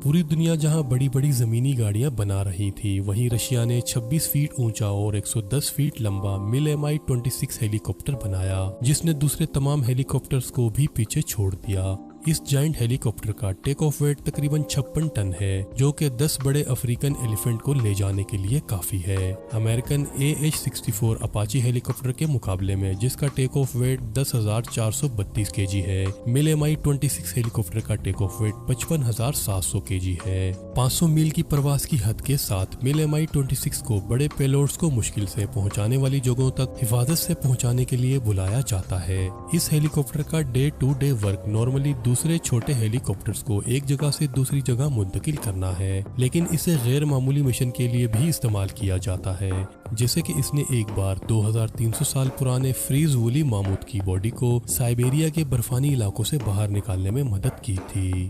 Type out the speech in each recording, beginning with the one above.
پوری دنیا جہاں بڑی بڑی زمینی گاڑیاں بنا رہی تھی، وہیں رشیا نے 26 فیٹ اونچا اور 110 فیٹ لمبا مل Mi-26 ہیلی کاپٹر بنایا، جس نے دوسرے تمام ہیلی کاپٹرز کو بھی پیچھے چھوڑ دیا۔ اس جائنٹ ہیلی کاپٹر کا ٹیک آف ویٹ تقریباً 56 ٹن ہے، جو کہ 10 بڑے افریقن ایلیفنٹ کو لے جانے کے لیے کافی ہے۔ امریکن AH-64 اپاچی ہیلی کاپٹر کے مقابلے میں، جس کا ٹیک آف ویٹ 10,432 kg ہے، مل Mi-26 ہیلی کاپٹر کا ٹیک آف ویٹ 55,700 kg ہے۔ 500 میل کی پرواز کی حد کے ساتھ مل Mi-26 کو بڑے پیلوٹس کو مشکل سے پہنچانے والی جگہوں تک حفاظت سے پہنچانے کے لیے بلایا جاتا ہے۔ اس ہیلی کاپٹر کا day to day work normally دوسرے چھوٹے ہیلی کاپٹرز کو ایک جگہ سے دوسری جگہ منتقل کرنا ہے، لیکن اسے غیر معمولی مشن کے لیے بھی استعمال کیا جاتا ہے، جیسے کہ اس نے ایک بار 2300 سال پرانے فریز وولی ماموت کی باڈی کو سائبیریا کے برفانی علاقوں سے باہر نکالنے میں مدد کی تھی۔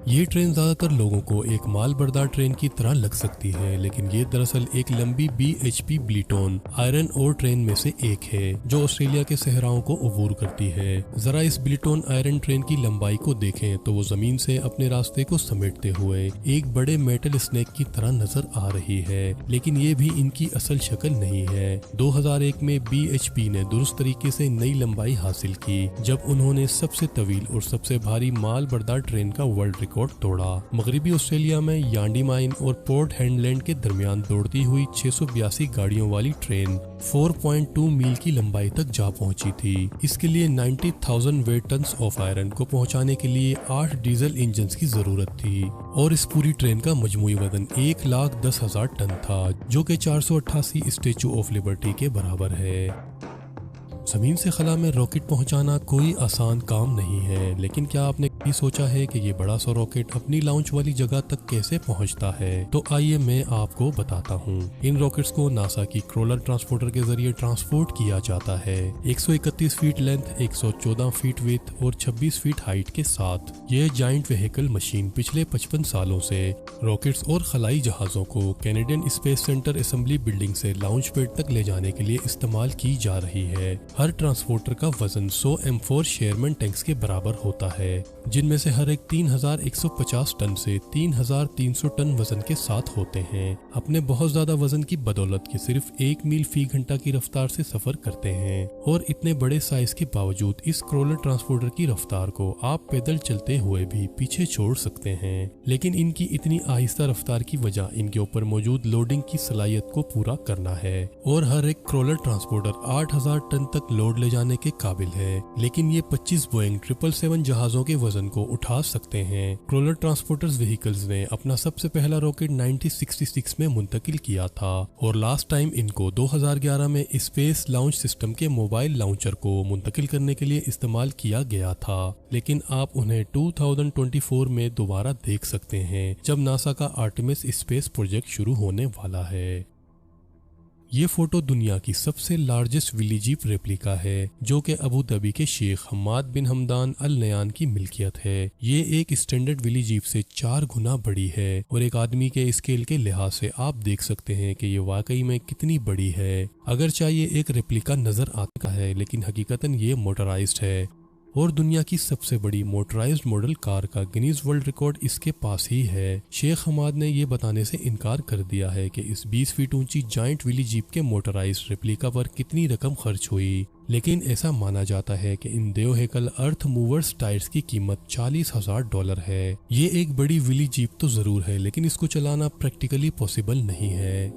یہ ٹرین زیادہ تر لوگوں کو ایک مال بردار ٹرین کی طرح لگ سکتی ہے، لیکن یہ دراصل ایک لمبی BHP بلیٹون آئرن اور ٹرین میں سے ایک ہے جو آسٹریلیا کے صحراؤں کو عبور کرتی ہے۔ ذرا اس بلیٹون آئرن ٹرین کی لمبائی کو دیکھیں تو وہ زمین سے اپنے راستے کو سمیٹتے ہوئے ایک بڑے میٹل اسنیک کی طرح نظر آ رہی ہے، لیکن یہ بھی ان کی اصل شکل نہیں ہے۔ 2001 میں BHP نے درست طریقے سے نئی لمبائی حاصل کی جب انہوں نے سب سے طویل اور سب سے بھاری مال بردار ٹرین کا ورلڈ ریکارڈ توڑا۔ مغربی آسٹریلیا میں یانڈی مائن اور پورٹ ہینڈلینڈ کے درمیان دوڑتی ہوئی 682 گاڑیوں والی ٹرین 4.2 میل کی لمبائی تک جا پہنچی تھی۔ اس کے لیے 90,000 ویٹ ٹنز آف آئرن کو پہنچانے کے لیے 8 ڈیزل انجنز کی ضرورت تھی، اور اس پوری ٹرین کا مجموعی وزن 1,10,000 ٹن تھا، جو کہ 488 اسٹیچو آف لبرٹی کے برابر ہے۔ زمین سے خلا میں راکٹ پہنچانا کوئی آسان کام نہیں ہے، لیکن کیا آپ نے کبھی سوچا ہے کہ یہ بڑا سا راکٹ اپنی لانچ والی جگہ تک کیسے پہنچتا ہے؟ تو آئیے میں آپ کو بتاتا ہوں۔ ان راکٹس کو ناسا کی کرولر ٹرانسپورٹر کے ذریعے ٹرانسپورٹ کیا جاتا ہے۔ 131 فیٹ لینتھ، 114 فیٹ ویڈتھ اور 26 فیٹ ہائٹ کے ساتھ یہ جائنٹ وہیکل مشین پچھلے 55 سالوں سے راکٹس اور خلائی جہازوں کو Canadian space centre assembly building سے لانچ پیڈ تک لے جانے کے لیے استعمال کی جا رہی ہے۔ ہر ٹرانسپورٹر کا وزن 100 M4 شیرمن ٹینکس کے برابر ہوتا ہے، جن میں سے ہر ایک 3,150 ٹن سے 3,300 ٹن وزن کے ساتھ ہوتے ہیں۔ اپنے بہت زیادہ وزن کی بدولت یہ صرف 1 میل فی گھنٹہ کی رفتار سے سفر کرتے ہیں، اور اتنے بڑے سائز کے باوجود اس کرولر ٹرانسپورٹر کی رفتار کو آپ پیدل چلتے ہوئے بھی پیچھے چھوڑ سکتے ہیں، لیکن ان کی اتنی آہستہ رفتار کی وجہ ان کے اوپر موجود لوڈنگ کی صلاحیت کو پورا کرنا ہے، اور ہر ایک کرولر ٹرانسپورٹر 8,000 ٹن تک لوڈ لے جانے کے قابل ہے، لیکن یہ 25 بوئنگ 777 جہازوں کے وزن کو اٹھا سکتے ہیں۔ کرولر ٹرانسپورٹرز وہیکلز نے اپنا سب سے پہلا راکٹ 1966 میں منتقل کیا تھا، اور لاسٹ ٹائم ان کو 2011 میں اسپیس لانچ سسٹم کے موبائل لانچر کو منتقل کرنے کے لیے استعمال کیا گیا تھا، لیکن آپ انہیں 2024 میں دوبارہ دیکھ سکتے ہیں جب ناسا کا آرٹیمس اسپیس پروجیکٹ شروع ہونے والا ہے۔ یہ فوٹو دنیا کی سب سے لارجسٹ ویلی جیپ ریپلیکا ہے، جو کہ ابو دھابی کے شیخ حماد بن حمدان النیان کی ملکیت ہے۔ یہ ایک اسٹینڈرڈ ویلی جیپ سے 4 گنا بڑی ہے، اور ایک آدمی کے اسکیل کے لحاظ سے آپ دیکھ سکتے ہیں کہ یہ واقعی میں کتنی بڑی ہے۔ اگرچہ یہ ایک ریپلیکا نظر آتا ہے، لیکن حقیقتاً یہ موٹرائزڈ ہے، اور دنیا کی سب سے بڑی موٹرائزڈ ماڈل کار کا گنیز ورلڈ ریکارڈ اس کے پاس ہی ہے۔ شیخ حماد نے یہ بتانے سے انکار کر دیا ہے کہ اس 20 فیٹ اونچی جائنٹ ویلی جیپ کے موٹرائزڈ ریپلیکا پر کتنی رقم خرچ ہوئی، لیکن ایسا مانا جاتا ہے کہ ان دیو ہیکل ارتھ موورز ٹائرز کی قیمت $40,000 ہے۔ یہ ایک بڑی ویلی جیپ تو ضرور ہے، لیکن اس کو چلانا پریکٹیکلی پاسبل نہیں ہے۔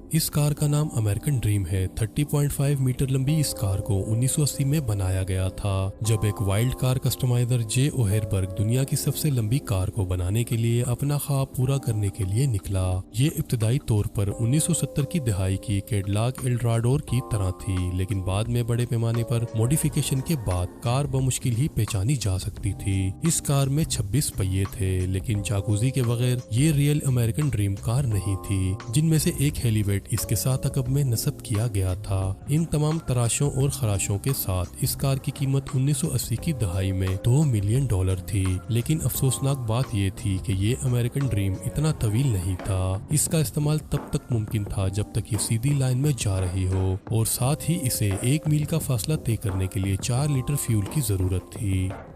اس کار کا نام امریکن ڈریم ہے۔ 30.5 میٹر لمبی اس کار کو 1980 میں بنایا گیا تھا، جب ایک وائلڈ کار کسٹمائزر جے اوہیربرگ دنیا کی سب سے لمبی کار کو بنانے کے لیے اپنا خواب پورا کرنے کے لیے نکلا۔ یہ ابتدائی طور پر 1970 کی دہائی کی کیڈلاک ایلڈراڈور کی طرح تھی، لیکن بعد میں بڑے پیمانے پر موڈیفیکیشن کے بعد کار بمشکل ہی پہچانی جا سکتی تھی۔ اس کار میں 26 پہیے تھے، لیکن جاکوزی کے بغیر یہ ریئل امریکن ڈریم کار نہیں تھی، جن میں سے ایک ہیلی ویٹ اس کے ساتھ عقب میں نصب کیا گیا تھا۔ ان تمام تراشوں اور خراشوں کے ساتھ اس کار کی قیمت 1980 کی دہائی میں $2 ملین تھی، لیکن افسوسناک بات یہ تھی کہ یہ امریکن ڈریم اتنا طویل نہیں تھا۔ اس کا استعمال تب تک ممکن تھا جب تک یہ سیدھی لائن میں جا رہی ہو، اور ساتھ ہی اسے 1 میل کا فاصلہ طے کرنے کے لیے 4 لیٹر فیول کی ضرورت تھی۔